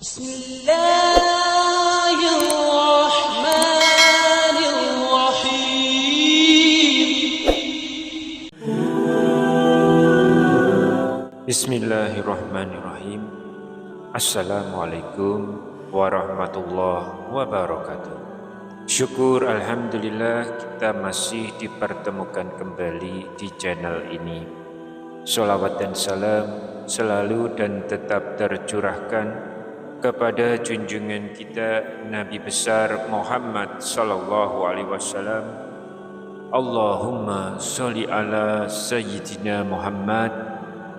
Bismillahirrahmanirrahim. Bismillahirrahmanirrahim. Assalamualaikum warahmatullahi wabarakatuh. Syukur alhamdulillah kita masih dipertemukan kembali di channel ini. Sholawat dan salam selalu dan tetap tercurahkan kepada junjungan kita Nabi besar Muhammad sallallahu alaihi wasallam. Allahumma sholli ala sayyidina Muhammad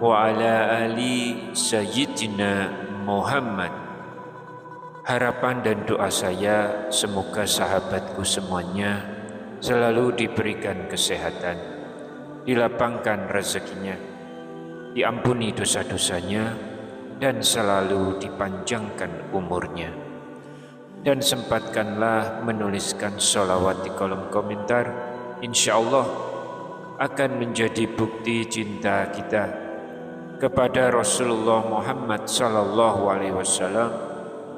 wa ala ali sayyidina Muhammad. Harapan dan doa saya semoga sahabatku semuanya selalu diberikan kesehatan, dilapangkan rezekinya, diampuni dosa-dosanya, dan selalu dipanjangkan umurnya. Dan sempatkanlah menuliskan sholawat di kolom komentar. Insya Allah akan menjadi bukti cinta kita kepada Rasulullah Muhammad sallallahu alaihi wasallam.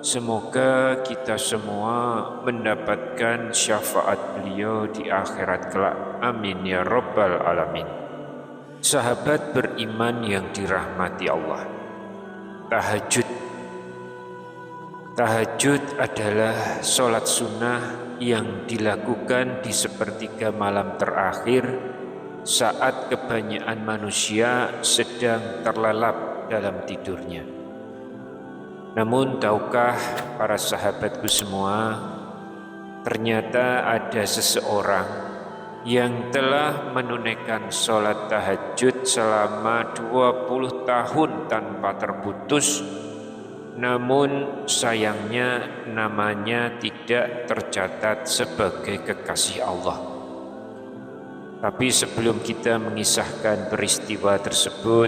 Semoga kita semua mendapatkan syafaat beliau di akhirat kelak. Amin ya rabbal alamin. Sahabat beriman yang dirahmati Allah, Tahajud adalah sholat sunnah yang dilakukan di sepertiga malam terakhir saat kebanyakan manusia sedang terlelap dalam tidurnya. Namun tahukah para sahabatku semua, ternyata ada seseorang yang telah menunaikan sholat tahajud selama 20 tahun tanpa terputus, namun sayangnya namanya tidak tercatat sebagai kekasih Allah. Tapi sebelum kita mengisahkan peristiwa tersebut,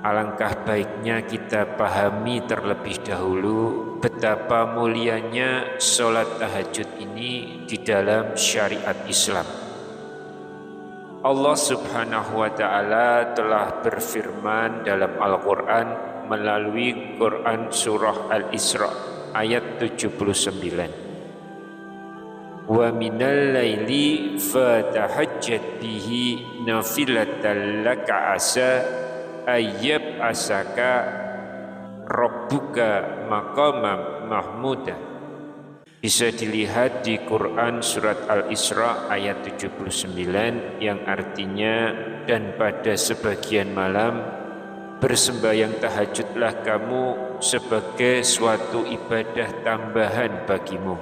alangkah baiknya kita pahami terlebih dahulu betapa mulianya sholat tahajud ini di dalam syariat Islam. Allah Subhanahu wa Ta'ala telah berfirman dalam Al-Quran melalui Quran Surah Al-Isra ayat 79. Wa minal laili fatahajjat bihi nafilatan laka asa ayyab asaka rabbuka maqamam mahmuda. Bisa dilihat di Quran surat Al-Isra ayat 79 yang artinya, dan pada sebagian malam bersembahyang tahajudlah kamu sebagai suatu ibadah tambahan bagimu.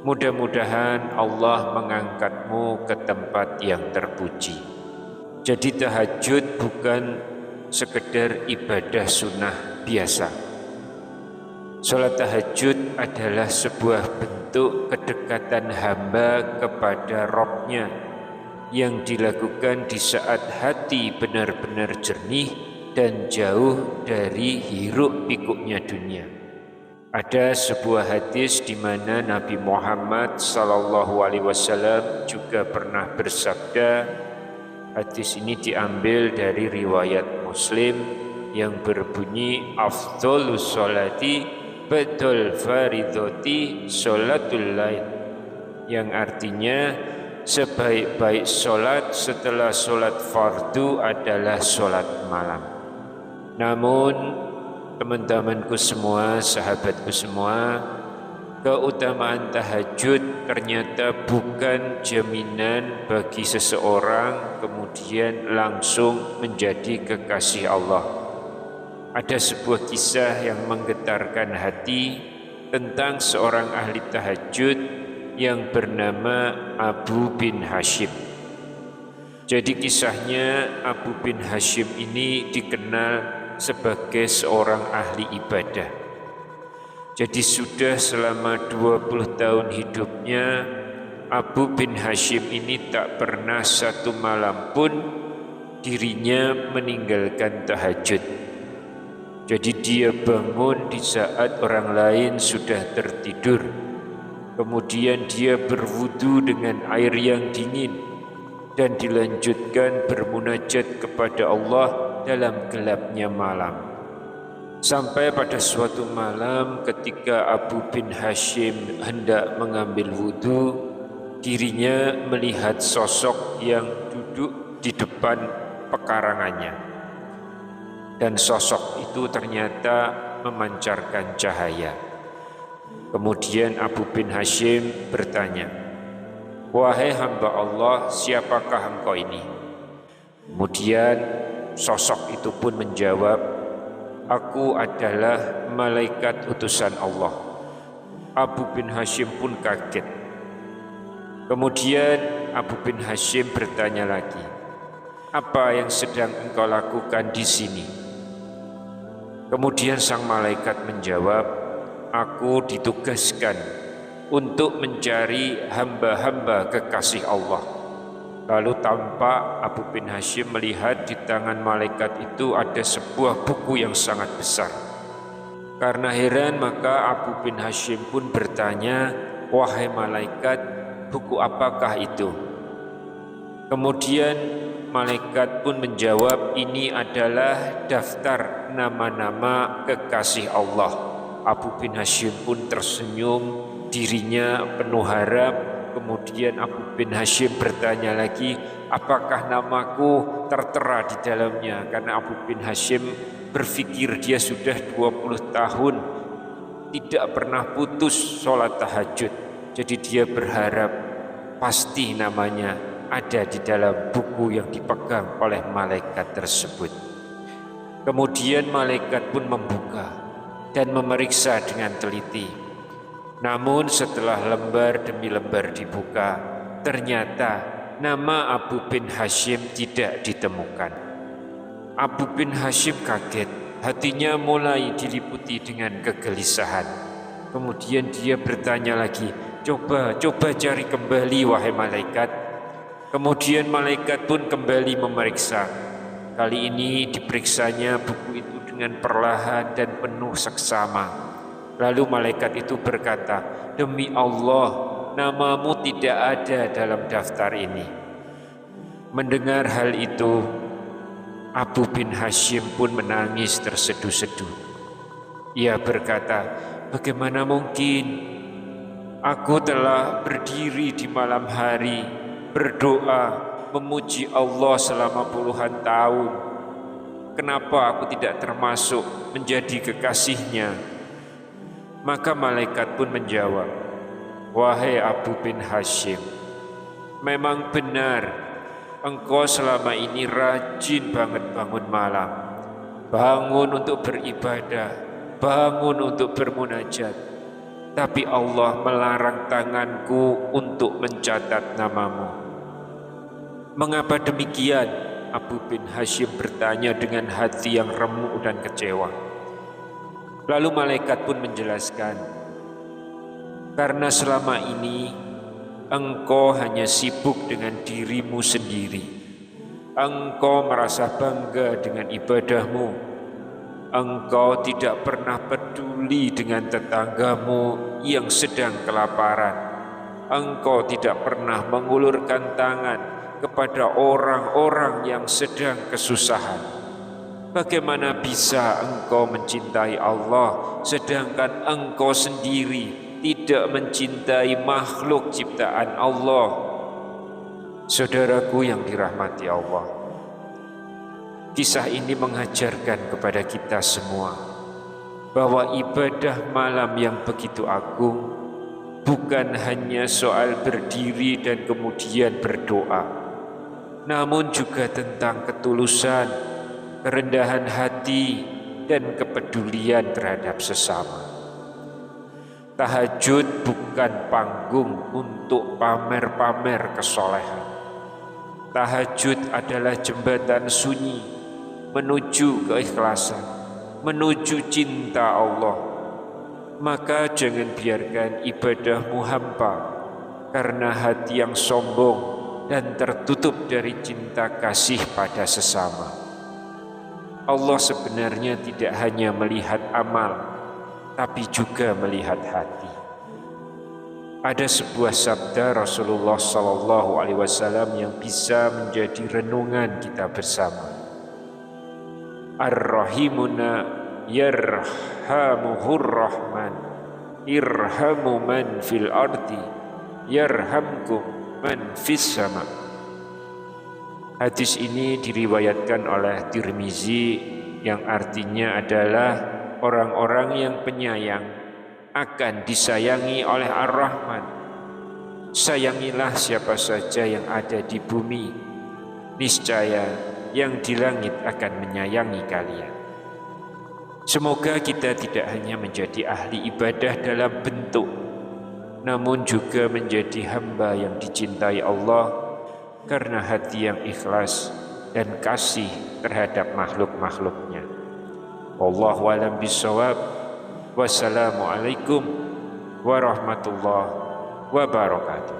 Mudah-mudahan Allah mengangkatmu ke tempat yang terpuji. Jadi tahajud bukan sekedar ibadah sunnah biasa. Salat tahajud adalah sebuah bentuk kedekatan hamba kepada Rabb-Nya yang dilakukan di saat hati benar-benar jernih dan jauh dari hiruk pikuknya dunia. Ada sebuah hadis di mana Nabi Muhammad sallallahu alaihi wasallam juga pernah bersabda. Hadis ini diambil dari riwayat Muslim yang berbunyi afdhalus sholati ba'dal faridhati sholatul lail, yang artinya sebaik-baik sholat setelah sholat fardu adalah sholat malam. Namun teman-temanku semua, sahabatku semua, keutamaan tahajud ternyata bukan jaminan bagi seseorang kemudian langsung menjadi kekasih Allah. Ada sebuah kisah yang menggetarkan hati tentang seorang ahli tahajud yang bernama Abu bin Hashim. Jadi kisahnya, Abu bin Hashim ini dikenal sebagai seorang ahli ibadah. Jadi sudah selama 20 tahun hidupnya, Abu bin Hashim ini tak pernah satu malam pun dirinya meninggalkan tahajud. Jadi dia bangun di saat orang lain sudah tertidur. Kemudian dia berwudu dengan air yang dingin dan dilanjutkan bermunajat kepada Allah dalam gelapnya malam. Sampai pada suatu malam ketika Abu bin Hashim hendak mengambil wudhu, dirinya melihat sosok yang duduk di depan pekarangannya. Dan sosok itu ternyata memancarkan cahaya. Kemudian Abu bin Hashim bertanya, "Wahai hamba Allah, siapakah engkau ini?" Kemudian sosok itu pun menjawab, "Aku adalah malaikat utusan Allah." Abu bin Hashim pun kaget. Kemudian Abu bin Hashim bertanya lagi, "Apa yang sedang engkau lakukan di sini?" Kemudian sang malaikat menjawab, "Aku ditugaskan untuk mencari hamba-hamba kekasih Allah." Lalu tampak Abu bin Hashim melihat di tangan malaikat itu ada sebuah buku yang sangat besar. Karena heran, maka Abu bin Hashim pun bertanya, "Wahai malaikat, buku apakah itu?" Kemudian malaikat pun menjawab, "Ini adalah daftar nama-nama kekasih Allah." Abu bin Hashim pun tersenyum, dirinya penuh harap. Kemudian Abu bin Hashim bertanya lagi, "Apakah namaku tertera di dalamnya?" Karena Abu bin Hashim berpikir dia sudah 20 tahun tidak pernah putus sholat tahajud. Jadi dia berharap pasti namanya ada di dalam buku yang dipegang oleh malaikat tersebut. Kemudian malaikat pun membuka dan memeriksa dengan teliti. Namun setelah lembar demi lembar dibuka, ternyata nama Abu bin Hashim tidak ditemukan. Abu bin Hashim kaget, hatinya mulai diliputi dengan kegelisahan. Kemudian dia bertanya lagi, coba cari kembali wahai malaikat." Kemudian malaikat pun kembali memeriksa. Kali ini diperiksanya buku itu dengan perlahan dan penuh seksama. Lalu malaikat itu berkata, "Demi Allah, namamu tidak ada dalam daftar ini." Mendengar hal itu, Abu bin Hashim pun menangis terseduh-seduh. Ia berkata, "Bagaimana mungkin? Aku telah berdiri di malam hari, berdoa, memuji Allah selama puluhan tahun. Kenapa aku tidak termasuk menjadi kekasihnya?" Maka malaikat pun menjawab, "Wahai Abu bin Hashim, memang benar engkau selama ini rajin banget bangun malam, bangun untuk beribadah, bangun untuk bermunajat. Tapi Allah melarang tanganku untuk mencatat namamu." "Mengapa demikian?" Abu bin Hashim bertanya dengan hati yang remuk dan kecewa. Lalu malaikat pun menjelaskan, "Karena selama ini engkau hanya sibuk dengan dirimu sendiri. Engkau merasa bangga dengan ibadahmu. Engkau tidak pernah peduli dengan tetanggamu yang sedang kelaparan. Engkau tidak pernah mengulurkan tangan kepada orang-orang yang sedang kesusahan. Bagaimana bisa engkau mencintai Allah sedangkan engkau sendiri tidak mencintai makhluk ciptaan Allah?" Saudaraku yang dirahmati Allah, kisah ini mengajarkan kepada kita semua bahwa ibadah malam yang begitu agung bukan hanya soal berdiri dan kemudian berdoa, namun juga tentang ketulusan, kerendahan hati, dan kepedulian terhadap sesama. Tahajud bukan panggung untuk pamer-pamer kesolehan. Tahajud adalah jembatan sunyi menuju keikhlasan, menuju cinta Allah. Maka jangan biarkan ibadahmu hampa karena hati yang sombong dan tertutup dari cinta kasih pada sesama. Allah sebenarnya tidak hanya melihat amal, tapi juga melihat hati. Ada sebuah sabda Rasulullah SAW yang bisa menjadi renungan kita bersama. Ar-Rahimuna yarhamuhur rahman, irhamu man fil ardi yarhamkum man fis sama. Hadis ini diriwayatkan oleh Tirmizi yang artinya adalah orang-orang yang penyayang akan disayangi oleh Ar-Rahman. Sayangilah siapa saja yang ada di bumi, niscaya yang di langit akan menyayangi kalian. Semoga kita tidak hanya menjadi ahli ibadah dalam bentuk, namun juga menjadi hamba yang dicintai Allah karena hati yang ikhlas dan kasih terhadap makhluk-makhluknya. Wallahu a'lam bishawab. Wassalamualaikum warahmatullahi wabarakatuh.